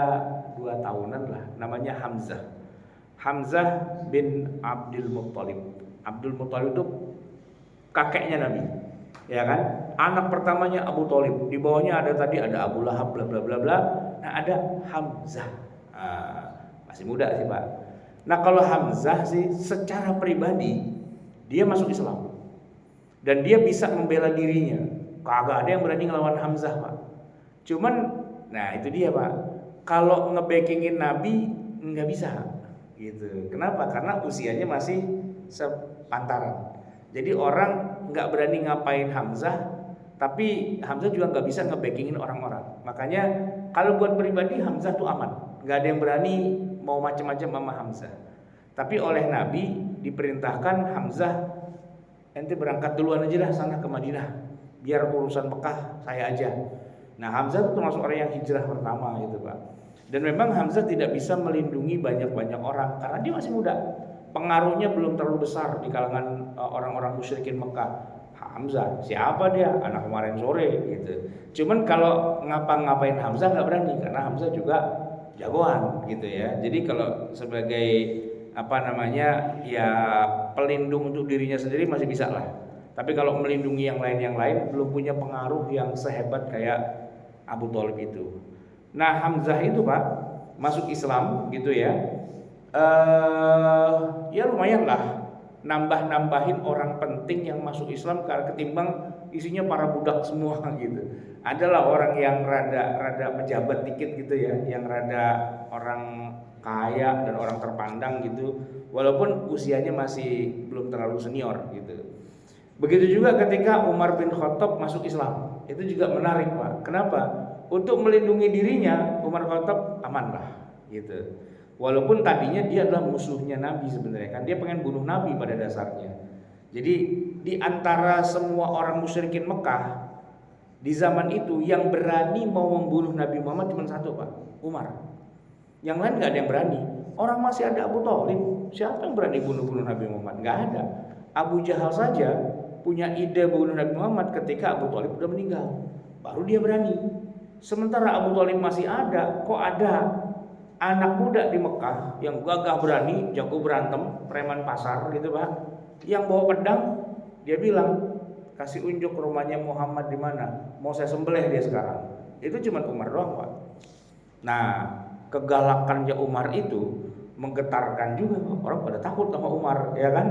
S1: 2 tahunan lah. Namanya Hamzah bin Abdul Muttalib. Abdul Muttalib itu kakeknya Nabi, ya kan. Anak pertamanya Abu Thalib, di bawahnya ada Abu Lahab bla bla bla bla. Nah ada Hamzah, masih muda sih Pak. Nah kalau Hamzah sih secara pribadi dia masuk Islam dan dia bisa membela dirinya. Kagak ada yang berani ngelawan Hamzah Pak. Cuman, nah itu dia Pak. Kalau ngebackingin Nabi nggak bisa, gitu. Kenapa? Karena usianya masih sepantaran. Jadi orang nggak berani ngapain Hamzah. Tapi Hamzah juga nggak bisa ngebackingin orang-orang. Makanya kalau buat pribadi Hamzah tuh aman, nggak ada yang berani mau macam-macam sama Hamzah. Tapi oleh Nabi diperintahkan Hamzah, ente berangkat duluan aja dah sana ke Madinah, biar urusan Mekah saya aja. Nah Hamzah itu termasuk orang yang hijrah pertama gitu Pak. Dan memang Hamzah tidak bisa melindungi banyak-banyak orang karena dia masih muda. Pengaruhnya belum terlalu besar di kalangan orang-orang musyrikin Mekah. Hamzah, siapa dia? Anak kemarin sore gitu. Cuman kalau ngapa-ngapain Hamzah nggak berani karena Hamzah juga jagoan gitu ya. Jadi kalau sebagai ya pelindung untuk dirinya sendiri masih bisa lah. Tapi kalau melindungi yang lain belum punya pengaruh yang sehebat kayak Abu Thalib itu. Nah Hamzah itu Pak masuk Islam gitu ya. Ya lumayan lah, nambah-nambahin orang penting yang masuk Islam ketimbang isinya para budak semua gitu. Adalah orang yang rada pejabat dikit gitu ya, yang rada orang kaya dan orang terpandang gitu, walaupun usianya masih belum terlalu senior gitu. Begitu juga ketika Umar bin Khattab masuk Islam, itu juga menarik Pak. Kenapa? Untuk melindungi dirinya, Umar bin Khattab aman lah gitu. Walaupun tadinya dia adalah musuhnya Nabi sebenarnya kan, dia pengen bunuh Nabi pada dasarnya. Jadi di antara semua orang musyrikin Mekah di zaman itu yang berani mau membunuh Nabi Muhammad cuma satu Pak, Umar. Yang lain nggak ada yang berani. Orang masih ada Abu Thalib, siapa yang berani bunuh Nabi Muhammad? Nggak ada. Abu Jahal saja punya ide bunuh Nabi Muhammad ketika Abu Thalib udah meninggal, baru dia berani. Sementara Abu Thalib masih ada, kok ada anak muda di Mekah yang gagah berani, jago berantem, preman pasar gitu Pak, yang bawa pedang, dia bilang kasih unjuk rumahnya Muhammad di mana, mau saya sembelih dia sekarang. Itu cuma Umar doang Pak. Nah kegalakannya Umar itu menggetarkan juga, orang pada takut sama Umar ya kan.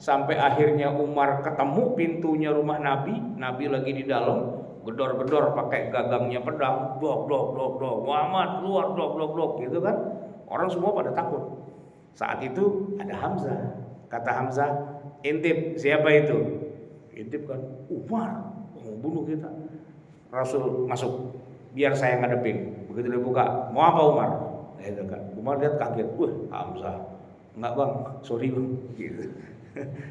S1: Sampai akhirnya Umar ketemu pintunya rumah Nabi, Nabi lagi di dalam, gedor-gedor pakai gagangnya pedang, blok, Muhammad keluar, blok gitu kan. Orang semua pada takut. Saat itu ada Hamzah. Kata Hamzah, intip, siapa itu? Intip kan, Umar mau bunuh kita. Rasul masuk, biar saya ngadepin. Begitu dia buka, mau apa Umar? Gitu kan. Umar lihat kaget, Hamzah. Enggak bang, sorry bang, gitu.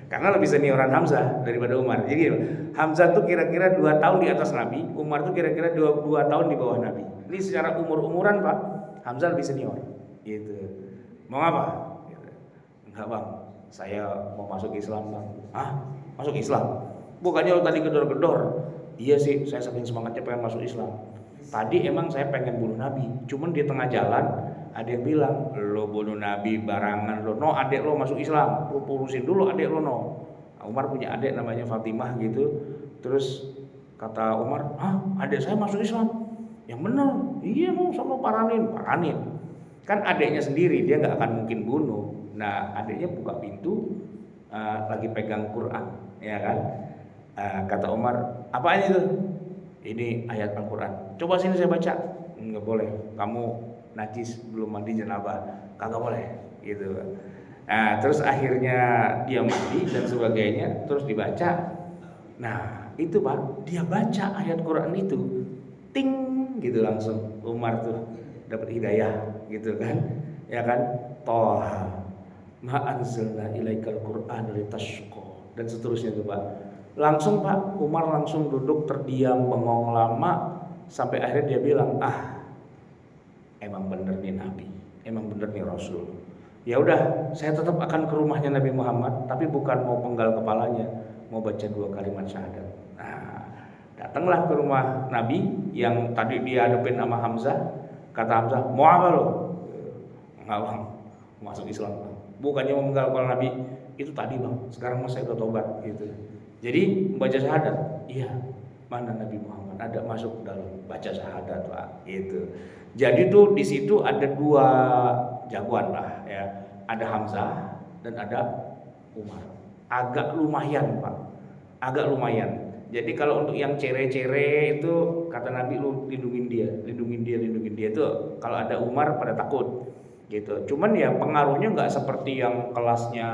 S1: Karena lebih senioran Hamzah daripada Umar. Jadi Hamzah tuh kira-kira 2 tahun di atas Nabi, Umar tuh kira-kira 2 tahun di bawah Nabi. Ini secara umur-umuran Pak, Hamzah lebih senior. Gitu. Mau apa? Gitu. Enggak bang, saya mau masuk Islam bang. Hah? Masuk Islam? Bukannya lo tadi gedor-gedor? Iya sih, saya saking semangatnya pengen masuk Islam. tadi emang saya pengen bunuh Nabi, cuman di tengah jalan ada yang bilang, lo bunuh Nabi barangan lo, no adek lo masuk Islam, lo urusin dulu adek lo no. Umar punya adek namanya Fatimah gitu, terus kata Umar, adek saya masuk Islam, yang benar, iya mau sama paranin, kan adeknya sendiri, dia nggak akan mungkin bunuh. Nah adeknya buka pintu, lagi pegang Quran, ya kan? Kata Umar, apaan itu? Ini ayat Al-Quran. Coba sini saya baca. Nggak boleh. Kamu najis belum mandi janabah. Kagak boleh. Gitu. Nah, terus akhirnya dia mandi dan sebagainya. Terus dibaca. Nah, itu Pak, dia baca ayat Quran itu. Ting, gitu langsung. Umar tuh dapat hidayah, gitu kan? Ya kan? Toha. Ma anzalna ilaikal Qur'an litashqa, dan seterusnya tuh Pak. Langsung Pak, Umar langsung duduk terdiam bengong lama sampai akhirnya dia bilang, emang bener nih Nabi, emang bener nih Rasul. Ya udah, saya tetap akan ke rumahnya Nabi Muhammad, tapi bukan mau penggal kepalanya, mau baca 2 kalimat syahadat. Nah, datanglah ke rumah Nabi yang tadi dia hadapin sama Hamzah. Kata Hamzah, mau apa lo? Enggak bang, masuk Islam bang. Bukannya mau penggal kepala Nabi, itu tadi bang, sekarang mas saya udah tobat gitu. Jadi membaca syahadat, iya, mana Nabi Muhammad ada masuk dalam baca syahadat Pak, gitu. Jadi tuh di situ ada 2 jagoan lah ya, ada Hamzah dan ada Umar. Agak lumayan Pak, agak lumayan. Jadi kalau untuk yang cere-cere itu kata Nabi, lu lindungin dia itu kalau ada Umar pada takut gitu. Cuman ya pengaruhnya nggak seperti yang kelasnya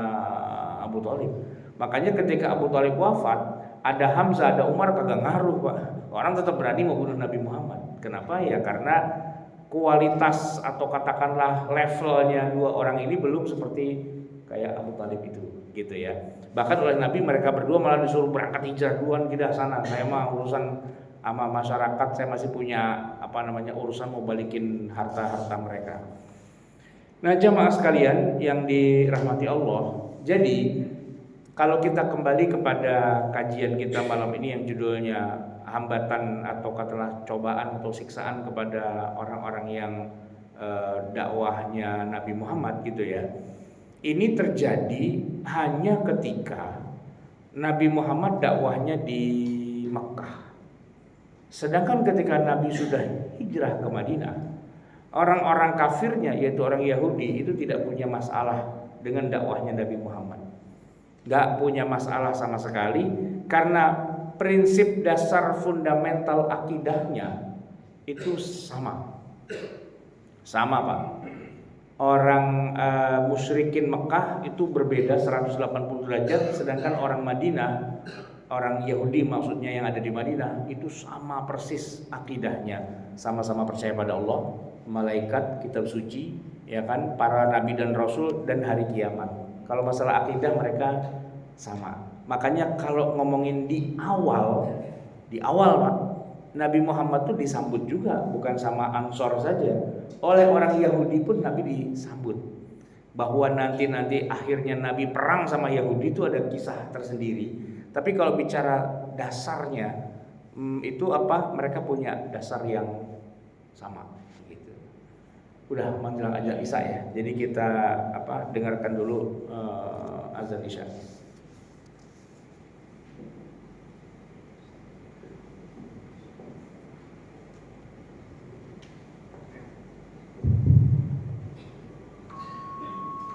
S1: Abu Thalib. Makanya ketika Abu Thalib wafat, ada Hamzah, ada Umar kagak ngaruh Pak. Orang tetap berani membunuh Nabi Muhammad. Kenapa? Ya karena kualitas atau katakanlah levelnya 2 orang ini belum seperti kayak Abu Thalib itu, gitu ya. Bahkan oleh Nabi mereka berdua malah disuruh berangkat hijrah duluan, kita sana. Saya mah urusan sama masyarakat, saya masih punya urusan mau balikin harta-harta mereka. Nah jamaah sekalian yang dirahmati Allah, jadi kalau kita kembali kepada kajian kita malam ini yang judulnya hambatan atau katakanlah cobaan atau siksaan kepada orang-orang yang dakwahnya Nabi Muhammad gitu ya. Ini terjadi hanya ketika Nabi Muhammad dakwahnya di Makkah. Sedangkan ketika Nabi sudah hijrah ke Madinah, orang-orang kafirnya yaitu orang Yahudi itu tidak punya masalah dengan dakwahnya Nabi Muhammad. Gak punya masalah sama sekali karena prinsip dasar fundamental akidahnya itu sama Pak. Orang musyrikin Mekah itu berbeda 180 derajat, sedangkan orang Madinah, orang Yahudi maksudnya yang ada di Madinah itu sama persis akidahnya, sama-sama percaya pada Allah, malaikat, kitab suci, ya kan, para nabi dan rasul dan hari kiamat. Kalau masalah akidah mereka sama. Makanya kalau ngomongin di awal Pak, Nabi Muhammad tuh disambut juga, bukan sama Ansor saja. Oleh orang Yahudi pun Nabi disambut. Bahwa nanti akhirnya Nabi perang sama Yahudi itu ada kisah tersendiri. Tapi kalau bicara dasarnya itu apa? Mereka punya dasar yang sama. Udah menjelang azan Isya ya. Jadi kita dengarkan dulu azan Isya.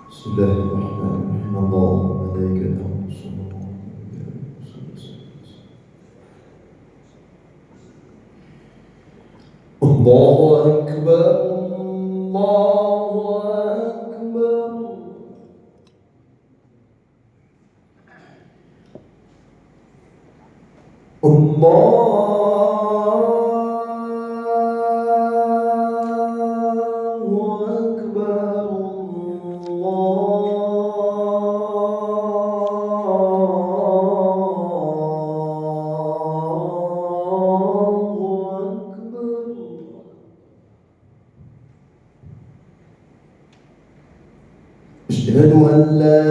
S2: Bismillahirrahmanirrahim. Allahumma malaikatahu Allahu Akbar. Allahu Akbar. أشهد أن لا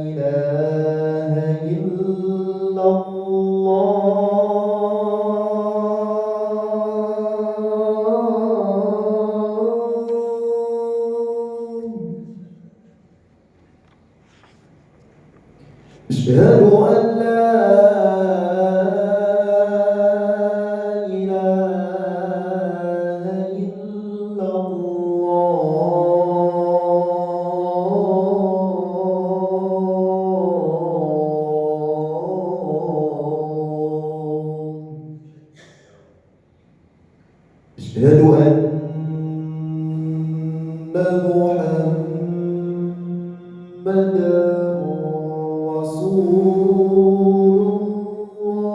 S2: إله إلا الله أشهد أن لا إله إلا الله. أشهد أن محمدا رسول الله.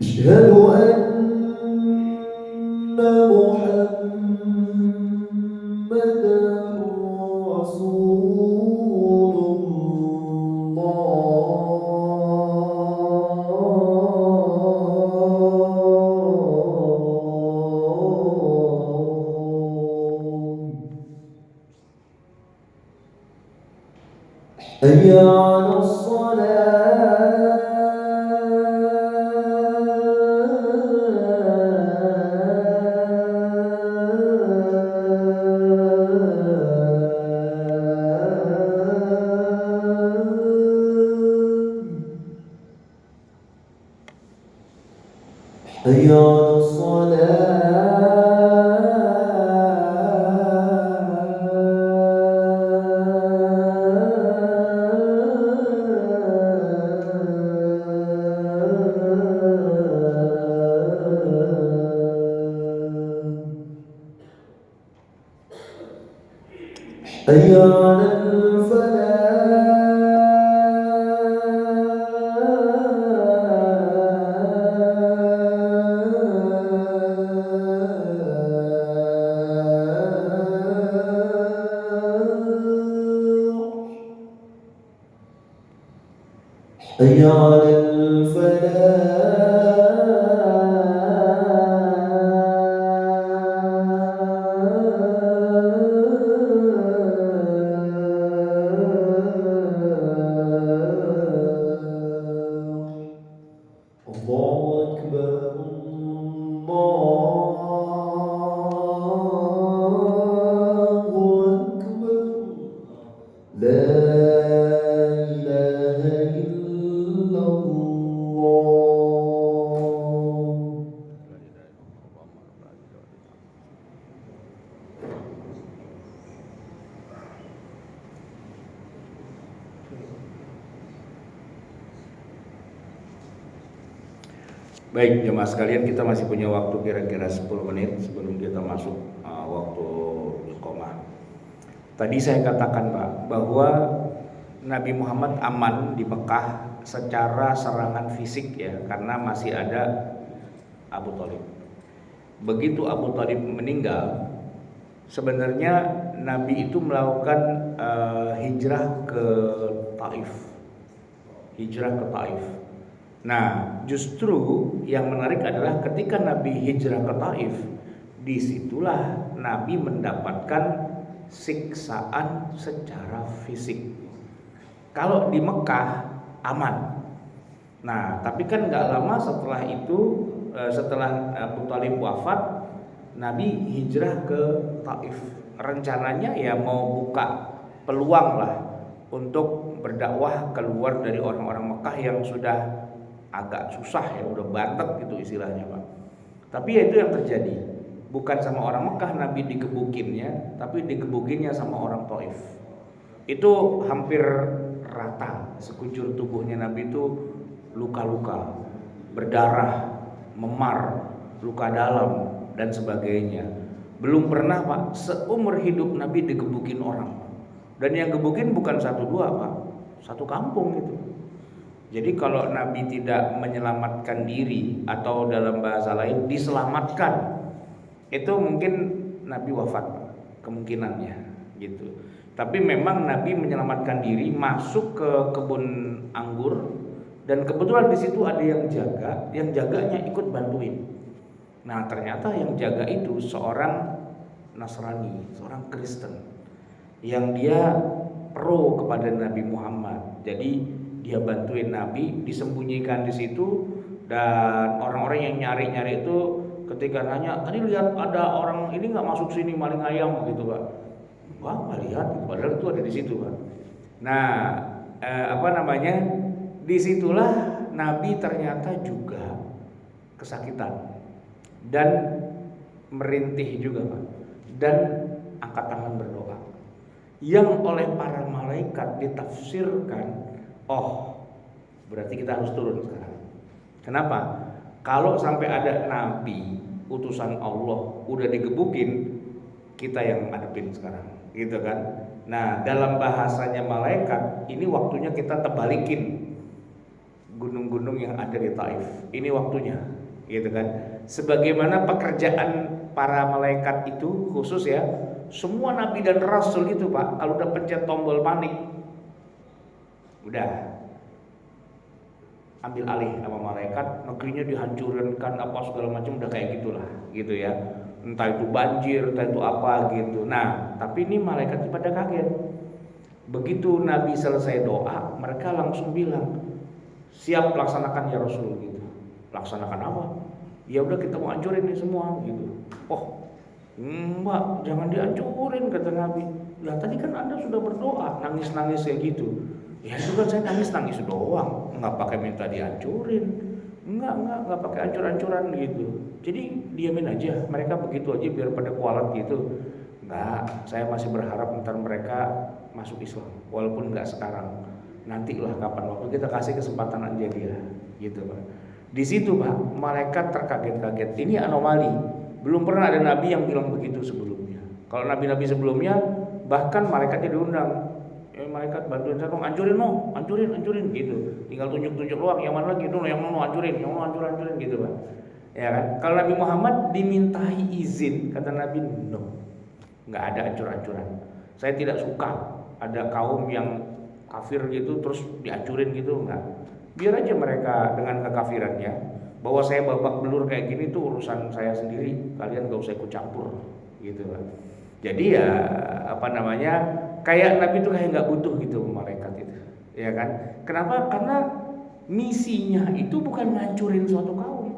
S2: أشهد أن محمدا رسول الله. حي على الصلاة. حي على الصلاة. حي على الفلاح. حي على الفلاح. الله أكبر الله أكبر. لا إله إلا الله.
S1: Baik jemaah sekalian, kita masih punya waktu kira-kira 10 menit sebelum kita masuk waktu iqamah. Tadi saya katakan Pak bahwa Nabi Muhammad aman di Mekah secara serangan fisik ya, karena masih ada Abu Thalib. Begitu Abu Thalib meninggal, sebenarnya Nabi itu melakukan hijrah ke Taif. Hijrah ke Taif. Nah, justru yang menarik adalah ketika Nabi hijrah ke Taif, disitulah Nabi mendapatkan siksaan secara fisik. Kalau di Mekah aman. Nah, tapi kan nggak lama setelah itu, setelah Abu Thalib wafat, Nabi hijrah ke Taif. Rencananya ya mau buka peluang lah untuk berdakwah keluar dari orang-orang Mekah yang sudah agak susah ya, udah bantet gitu istilahnya Pak. Tapi ya itu yang terjadi. Bukan sama orang Mekah Nabi digebukinnya, tapi digebukinnya sama orang Taif. Itu hampir rata, sekujur tubuhnya Nabi itu luka-luka, berdarah, memar, luka dalam dan sebagainya. Belum pernah Pak, seumur hidup Nabi digebukin orang. Dan yang gebukin bukan 1-2 Pak, satu kampung gitu. Jadi kalau Nabi tidak menyelamatkan diri, atau dalam bahasa lain diselamatkan, itu mungkin Nabi wafat kemungkinannya gitu. Tapi memang Nabi menyelamatkan diri, masuk ke kebun anggur, dan kebetulan di situ ada yang jaga, yang jaganya ikut bantuin. Nah ternyata yang jaga itu seorang Nasrani, seorang Kristen, yang dia pro kepada Nabi Muhammad. Jadi dia bantuin Nabi, disembunyikan di situ, dan orang-orang yang nyari-nyari itu ketika nanya, tadi lihat ada orang ini nggak masuk sini maling ayam gitu Pak. Wah nggak lihat, padahal itu ada di situ Pak. Nah disitulah Nabi ternyata juga kesakitan dan merintih juga Pak, dan angkat tangan berdoa yang oleh para malaikat ditafsirkan, oh berarti kita harus turun sekarang. Kenapa? Kalau sampai ada nabi utusan Allah udah digebukin, kita yang ngadepin sekarang, gitu kan? Nah, dalam bahasanya malaikat, ini waktunya kita tebalikin gunung-gunung yang ada di Taif. Ini waktunya, gitu kan? Sebagaimana pekerjaan para malaikat itu khusus ya, semua nabi dan rasul itu Pak, kalau udah pencet tombol panik, udah ambil alih sama malaikat, negerinya dihancurkan apa segala macam, udah kayak gitulah gitu ya, entah itu banjir, entah itu apa gitu. Nah tapi ini malaikat pada kaget. Begitu Nabi selesai doa, mereka langsung bilang, siap laksanakan ya Rasul gitu. Laksanakan apa? Ya udah kita mau hancurin ini semua gitu. Oh Mbak jangan dihancurin kata Nabi. Lah tadi kan Anda sudah berdoa nangis-nangis kayak gitu. Ya itu kan saya nangis doang, nggak pakai minta dihancurin, nggak pakai hancur-hancuran gitu. Jadi diamin aja, mereka begitu aja biar pada kualat gitu. Nggak, saya masih berharap ntar mereka masuk Islam, walaupun nggak sekarang. Nantilah kapan waktu kita kasih kesempatan aja dia, gitu Pak. Di situ Pak, malaikat terkaget-kaget. Ini anomali, belum pernah ada nabi yang bilang begitu sebelumnya. Kalau nabi-nabi sebelumnya, bahkan malaikatnya diundang. Malaikat bantuin saya dong, hancurin gitu. Tinggal tunjuk-tunjuk doang, yang mana lagi dong, yang mana hancurin gitu Pak. Ya kan? Kalau Nabi Muhammad dimintai izin, kata Nabi, no, nggak ada hancur-hancuran. Saya tidak suka ada kaum yang kafir gitu terus dihancurin gitu, enggak. Biar aja mereka dengan kekafirannya. Bahwa saya babak belur kayak gini tuh urusan saya sendiri, kalian gak usah ikut campur gitu Pak. Jadi ya kayak Nabi itu kayak nggak butuh gitu malaikat itu, ya kan? Kenapa? Karena misinya itu bukan ngancurin suatu kaum,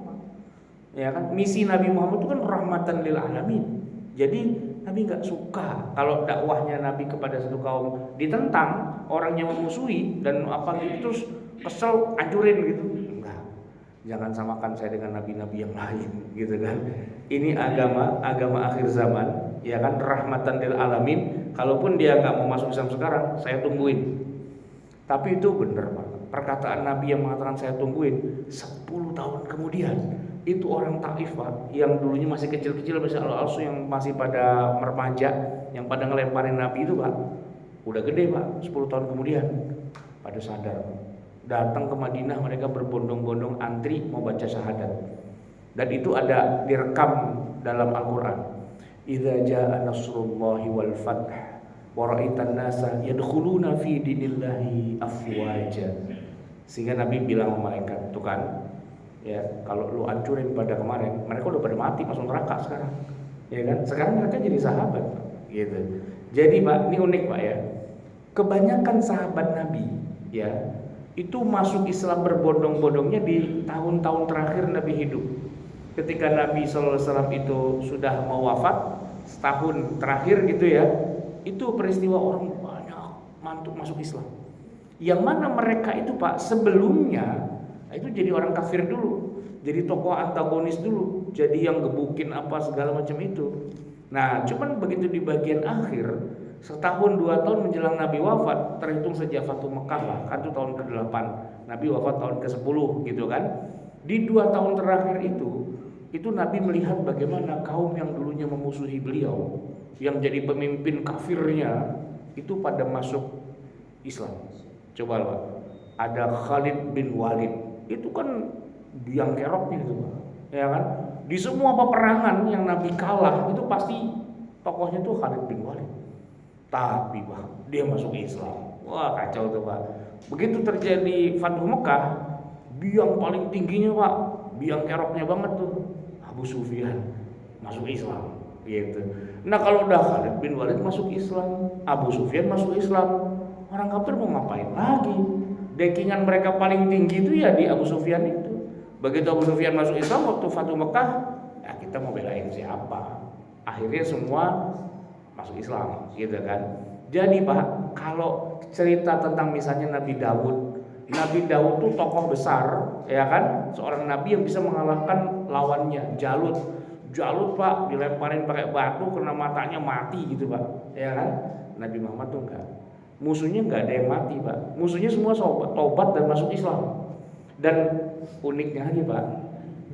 S1: ya kan? Misi Nabi Muhammad itu kan rahmatan lil alamin. Jadi Nabi nggak suka kalau dakwahnya Nabi kepada satu kaum ditentang, orangnya memusuhi dan apa gitu terus kesel hancurin gitu. Enggak. Jangan samakan saya dengan nabi-nabi yang lain gitu kan. Ini agama akhir zaman, ya kan, rahmatan lil alamin. Kalaupun dia nggak mau masuk Islam sekarang, saya tungguin. Tapi itu benar Pak. Perkataan Nabi yang mengatakan saya tungguin 10 tahun kemudian, itu orang Taif Pak, yang dulunya masih kecil-kecil, masih al-asu yang masih pada remaja, yang pada ngelemparin Nabi itu Pak, udah gede Pak. 10 tahun kemudian pada sadar, datang ke Madinah, mereka berbondong-bondong antri mau baca syahadat. Dan itu ada direkam dalam Al-Quran. Idza jaa nasrullahi wal fath wa ra'aitan nasa yadkhuluna fi dinillahi afwaja. Sehingga Nabi bilang sama malaikat, tuh kan, ya kalau lu hancurin pada kemarin, mereka udah pada mati masuk neraka sekarang. Ya kan? Sekarang mereka jadi sahabat, gitu. Jadi Pak, ini unik Pak ya. Kebanyakan sahabat Nabi, ya, itu masuk Islam berbondong-bondongnya di tahun-tahun terakhir Nabi hidup. Ketika Nabi SAW itu sudah mau wafat, setahun terakhir gitu ya, itu peristiwa orang banyak mantuk masuk Islam. Yang mana mereka itu Pak sebelumnya itu jadi orang kafir dulu, jadi tokoh antagonis dulu, jadi yang gebukin apa segala macam itu. Nah, cuman begitu di bagian akhir, setahun 2 tahun menjelang Nabi wafat, terhitung sejak Fatu Mekah lah, kan itu tahun ke-8, Nabi wafat tahun ke-10 gitu kan. Di 2 tahun terakhir itu Nabi melihat bagaimana kaum yang dulunya memusuhi beliau, yang jadi pemimpin kafirnya, itu pada masuk Islam. Coba Pak, ada Khalid bin Walid, itu kan biang keroknya itu Pak, ya kan? Di semua peperangan yang Nabi kalah itu pasti tokohnya tuh Khalid bin Walid. Tapi Pak, dia masuk Islam. Wah kacau tuh Pak. Begitu terjadi Fathu Mekah, biang paling tingginya Pak, biang keroknya banget tuh Abu Sufyan masuk Islam gitu. Nah kalau udah Khalid bin Walid masuk Islam, Abu Sufyan masuk Islam, orang kafir mau ngapain lagi? Dekingan mereka paling tinggi itu ya di Abu Sufyan itu. Begitu Abu Sufyan masuk Islam waktu Fathu Mekah, ya kita kita mau belain siapa? Akhirnya semua masuk Islam, gitu kan? Jadi Pak, kalau cerita tentang misalnya Nabi Daud tuh tokoh besar, ya kan? Seorang nabi yang bisa mengalahkan lawannya, Jalut Pak dilemparin pakai batu kena matanya mati gitu Pak, ya kan? Nabi Muhammad tuh enggak. Musuhnya enggak ada yang mati Pak. Musuhnya semua tobat dan masuk Islam. Dan uniknya lagi Pak,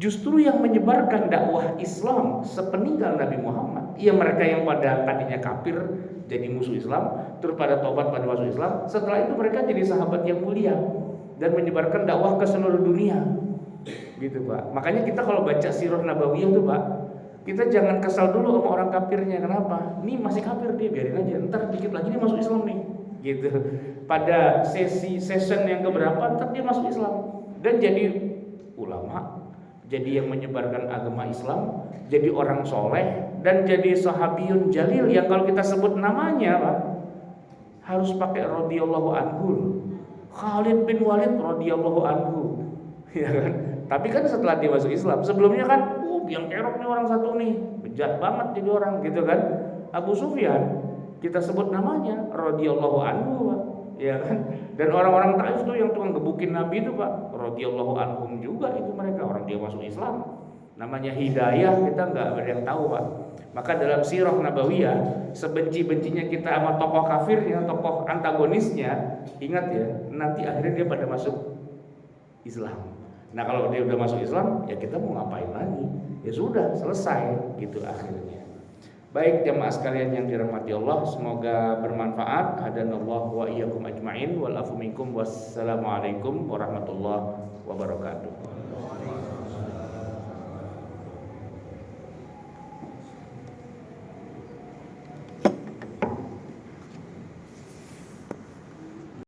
S1: justru yang menyebarkan dakwah Islam sepeninggal Nabi Muhammad, ya mereka yang pada tadinya kafir jadi musuh Islam, terus pada tobat pada masuk Islam, setelah itu mereka jadi sahabat yang mulia dan menyebarkan dakwah ke seluruh dunia. Gitu Pak. Makanya kita kalau baca sirah nabawiyah tuh Pak, kita jangan kesal dulu sama orang kafirnya. Kenapa? Ini masih kafir dia, biarin aja. Ntar dikit lagi dia masuk Islam nih. Gitu. Pada session yang keberapa ntar dia masuk Islam dan jadi ulama, jadi yang menyebarkan agama Islam, jadi orang soleh, dan jadi sahabiyun jalil yang kalau kita sebut namanya Pak, harus pakai radhiyallahu anhu. Khalid bin Walid radhiyallahu anhu. Ya kan? Tapi kan setelah dia masuk Islam, sebelumnya kan biang kerok nih orang satu nih, bejat banget jadi orang gitu kan. Abu Sufyan kita sebut namanya radhiyallahu anhu Pak. Ya kan? Dan orang-orang Taif tuh yang tukang gebukin Nabi itu Pak, radhiyallahu anhum juga itu mereka, orang dia masuk Islam. Namanya hidayah, kita nggak ada yang tahu Pak. Maka dalam sirah nabawiyah, sebenci-bencinya kita sama tokoh kafirnya, tokoh antagonisnya, ingat ya, nanti akhirnya dia pada masuk Islam. Nah kalau dia udah masuk Islam, ya kita mau ngapain lagi? Ya sudah, selesai gitu akhirnya. Baik jamaah sekalian yang dirahmati Allah, semoga bermanfaat. Hadanallahu wa iyyakum ajmain wal afu minkum. Wassalamualaikum warahmatullahi wabarakatuh.